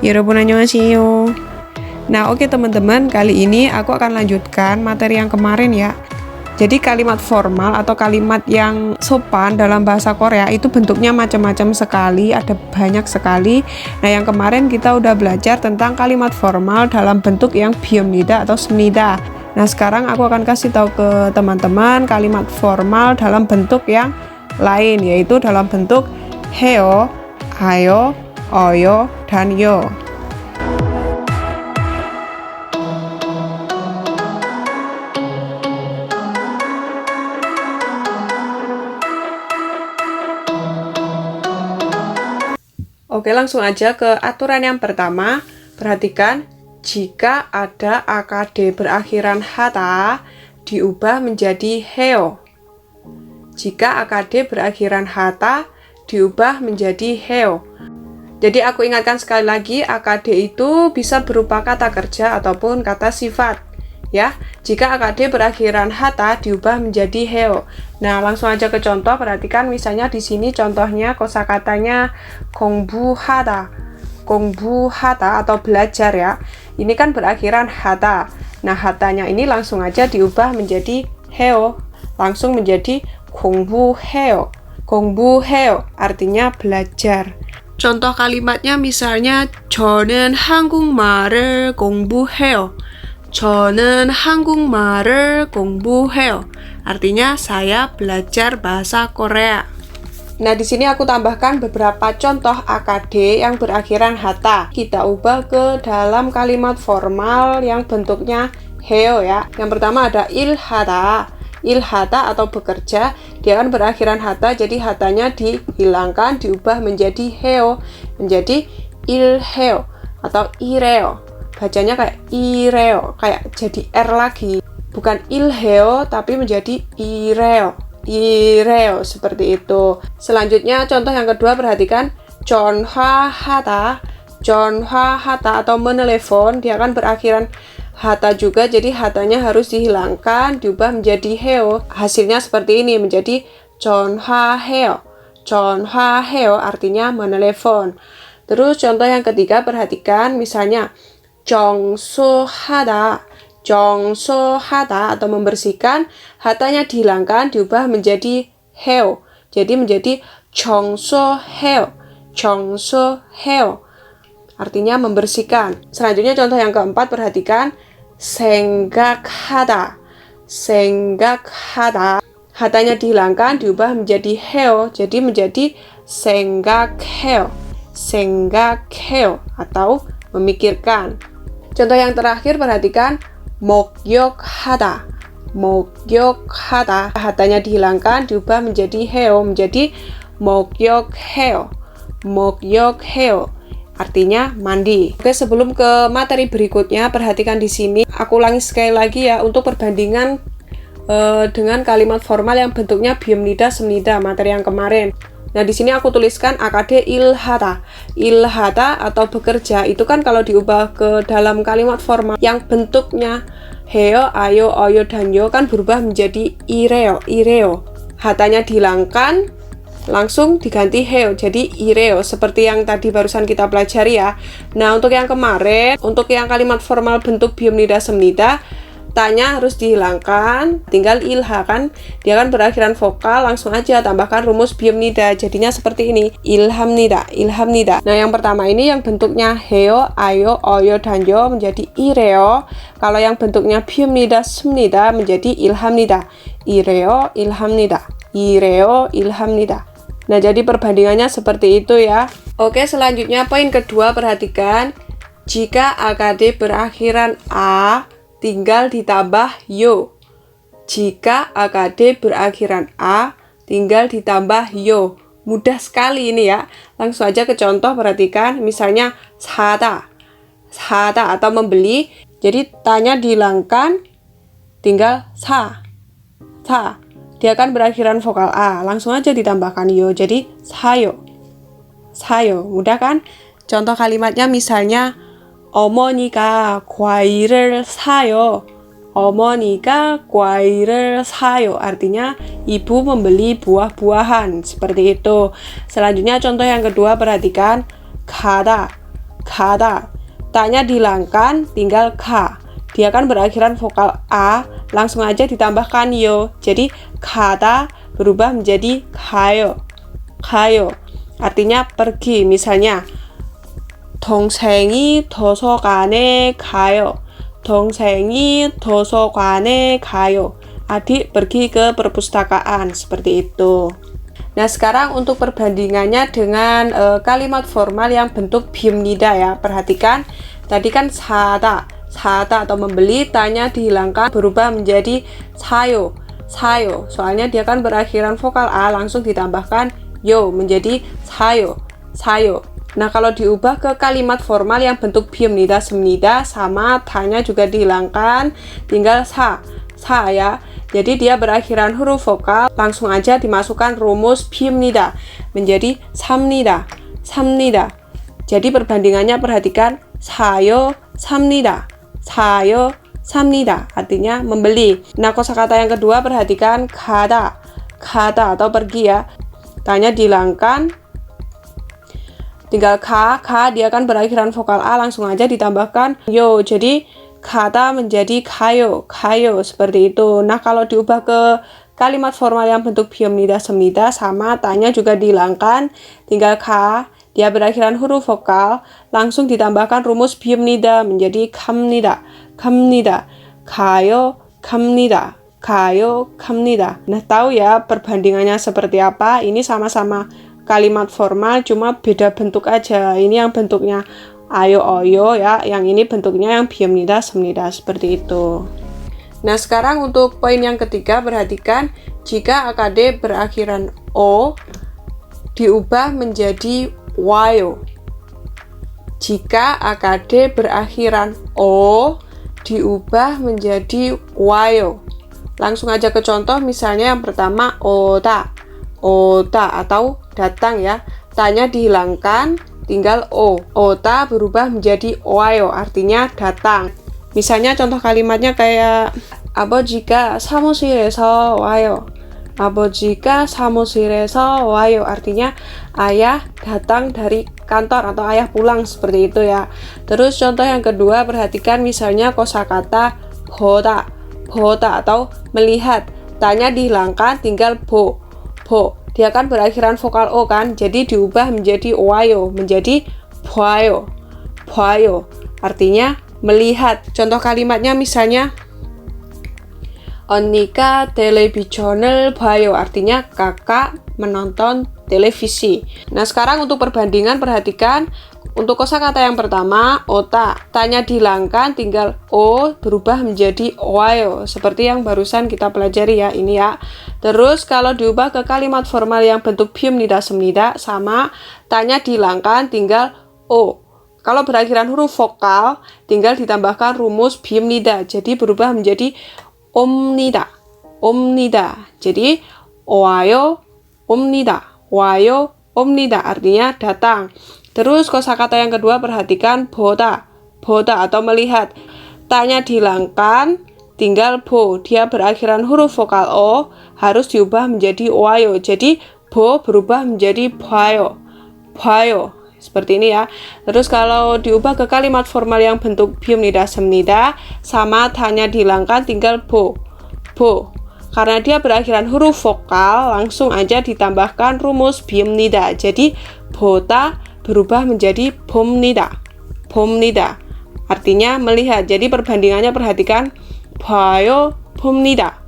여러분 안녕하세요. Nah, oke teman-teman, kali ini aku akan lanjutkan materi yang kemarin ya. Jadi kalimat formal atau kalimat yang sopan dalam bahasa Korea itu bentuknya macam-macam sekali, ada banyak sekali. Nah, yang kemarin kita udah belajar tentang kalimat formal dalam bentuk yang biomnida atau smnida. Nah, sekarang aku akan kasih tahu ke teman-teman kalimat formal dalam bentuk yang lain, yaitu dalam bentuk heyo, ayo, oyo, dan yo. Oke, langsung aja ke aturan yang pertama. Perhatikan, jika ada akd berakhiran hata, diubah menjadi heo. Jika akd berakhiran hata, diubah menjadi heo. Jadi aku ingatkan sekali lagi, akd itu bisa berupa kata kerja ataupun kata sifat. Ya, jika akd berakhiran hata diubah menjadi heo. Nah, langsung aja ke contoh. Perhatikan misalnya di sini contohnya kosakatanya 공부하다. 공부하다 atau belajar ya. Ini kan berakhiran hata. Nah, hatanya ini langsung aja diubah menjadi heo. Langsung menjadi 공부해요. 공부해요 artinya belajar. Contoh kalimatnya misalnya 저는 한국말을 공부해요. 저는 한국말을 공부해요. Artinya saya belajar bahasa Korea. Nah, di sini aku tambahkan beberapa contoh akd yang berakhiran hata. Kita ubah ke dalam kalimat formal yang bentuknya heo ya. Yang pertama ada ilhata. Ilhata atau bekerja, dia kan berakhiran hata, jadi hatanya dihilangkan, diubah menjadi heo, menjadi ilheo atau ireo. Bacanya kayak ireo, kayak jadi R lagi. Bukan ilheo, tapi menjadi ireo. Ireo, seperti itu. Selanjutnya, contoh yang kedua, perhatikan. 전화하다. 전화하다 atau menelepon, dia kan berakhiran hata juga, jadi hatanya harus dihilangkan, diubah menjadi heo. Hasilnya seperti ini, menjadi 전화해요. 전화해요 artinya menelepon. Terus contoh yang ketiga, perhatikan misalnya 정수하다. 정수하다 atau membersihkan, hatanya dihilangkan, diubah menjadi heo. Jadi menjadi 정수해요. 정수해요. Artinya membersihkan. Selanjutnya contoh yang keempat, perhatikan 생각하다. 생각하다. Hatanya dihilangkan, diubah menjadi heo. Jadi menjadi 생각해요. 생각해요 atau memikirkan. Contoh yang terakhir, perhatikan 목욕하다. 목욕하다. Hatanya dihilangkan, diubah menjadi heo. Menjadi 목욕해요. 목욕해요. Artinya mandi. Oke, sebelum ke materi berikutnya, perhatikan di sini. Aku ulangi sekali lagi ya untuk perbandingan dengan kalimat formal yang bentuknya biomnida, smnida, materi yang kemarin. Nah, di sini aku tuliskan akd ilhata. Ilhata atau bekerja itu kan kalau diubah ke dalam kalimat formal yang bentuknya heo, ayo, oyo, dan yo kan berubah menjadi ireo, ireo. Hatanya dihilangkan, langsung diganti heo, jadi ireo, seperti yang tadi barusan kita pelajari ya. Nah, untuk yang kemarin, untuk yang kalimat formal bentuk biomnida, smnida, tanya harus dihilangkan, tinggal ilha kan, dia kan berakhiran vokal, langsung aja tambahkan rumus biomnida, jadinya seperti ini, ilhamnida, ilhamnida. Nah, yang pertama ini yang bentuknya heo, ayo, oyo, dan yo menjadi ireo. Kalau yang bentuknya biomnida, smnida menjadi ilhamnida, ireo, ilhamnida, ireo, ilhamnida. Nah, jadi perbandingannya seperti itu ya. Oke, selanjutnya poin kedua, perhatikan. Jika akd berakhiran a, tinggal ditambah yo. Jika akd berakhiran a, tinggal ditambah yo. Mudah sekali ini ya. Langsung aja ke contoh, perhatikan. Misalnya 사다. 사다 atau membeli. Jadi tanya dihilangkan, tinggal 사. 사. Dia kan berakhiran vokal a, langsung aja ditambahkan yo, jadi 사요. 사요, mudah kan? Contoh kalimatnya misalnya 어머니가 과일을 사요. 어머니가 과일을 사요. Artinya ibu membeli buah-buahan, seperti itu. Selanjutnya contoh yang kedua, perhatikan 가다. 가다. Ta-nya dihilangkan, tinggal ka. Dia kan berakhiran vokal a, langsung aja ditambahkan yo. Jadi 가다 berubah menjadi 가요. 가요. Artinya pergi. Misalnya 동생이 도서관에 가요. 동생이 도서관에 가요. Adik pergi ke perpustakaan, seperti itu. Nah, sekarang untuk perbandingannya dengan kalimat formal yang bentuk biumnida ya. Perhatikan, tadi kan 사다 atau membeli, tanya dihilangkan berubah menjadi sayo. Sayo. Soalnya dia kan berakhiran vokal a, langsung ditambahkan yo menjadi sayo. Sayo. Nah, kalau diubah ke kalimat formal yang bentuk biumnida semnida, sama tanya juga dihilangkan, tinggal sa ya. Jadi dia berakhiran huruf vokal, langsung aja dimasukkan rumus biumnida menjadi samnida. Samnida. Jadi perbandingannya perhatikan, sayo samnida. Sayo samnida, artinya membeli. Nah, kosakata yang kedua perhatikan, 가다. 가다 atau pergi ya. Tanya dihilangkan, tinggal ka, dia kan berakhiran vokal a, langsung aja ditambahkan yo. Jadi kata menjadi kayo, seperti itu. Nah, kalau diubah ke kalimat formal yang bentuk biumnida semnida, sama tanya juga dihilangkan, tinggal ka, dia berakhiran huruf vokal, langsung ditambahkan rumus biumnida menjadi kamnida. Kamnida. Kayo, kamnida. Kayo, kamnida. Nah, tahu ya perbandingannya seperti apa? Ini sama-sama kalimat formal, cuma beda bentuk aja. Ini yang bentuknya ayo oyo ya, yang ini bentuknya yang biumnida semnida, seperti itu. Nah, sekarang untuk poin yang ketiga, perhatikan jika akd berakhiran o diubah menjadi wayo. Jika akd berakhiran o diubah menjadi wayo. Langsung aja ke contoh, misalnya yang pertama ota atau datang ya. Tanya dihilangkan, tinggal o. Ota berubah menjadi oayo, artinya datang. Misalnya contoh kalimatnya kayak 아버지가 사무실에서 와요. 아버지가 사무실에서 와요, artinya ayah datang dari kantor atau ayah pulang, seperti itu ya. Terus contoh yang kedua, perhatikan misalnya kosakata 보다 atau melihat. Tanya dihilangkan, tinggal bo. Dia kan berakhiran vokal o kan, jadi diubah menjadi oayo, menjadi 보아요. Artinya melihat. Contoh kalimatnya misalnya 언니가 텔레비전을 봐요, artinya kakak menonton televisi. Nah, sekarang untuk perbandingan, perhatikan untuk kosakata yang pertama ota, tanya dihilangkan, tinggal o berubah menjadi oayo, seperti yang barusan kita pelajari ya, ini ya. Terus kalau diubah ke kalimat formal yang bentuk biumnida semnida, sama, tanya dihilangkan, tinggal o. Kalau berakhiran huruf vokal, tinggal ditambahkan rumus biumnida, jadi berubah menjadi 옵니다. Jadi oayo 옵니다, artinya datang. Terus kosakata yang kedua, perhatikan 보다 atau melihat. Tanya dihilangkan, tinggal bo. Dia berakhiran huruf vokal o, harus diubah menjadi oayo. Jadi bo berubah menjadi 봐요. Seperti ini ya. Terus kalau diubah ke kalimat formal yang bentuk biumnida semnida, sama tanya dihilangkan, tinggal bo. Karena dia berakhiran huruf vokal, langsung aja ditambahkan rumus biumnida. Jadi 보다 berubah menjadi 봅니다. Artinya melihat. Jadi perbandingannya perhatikan 봐요 봅니다.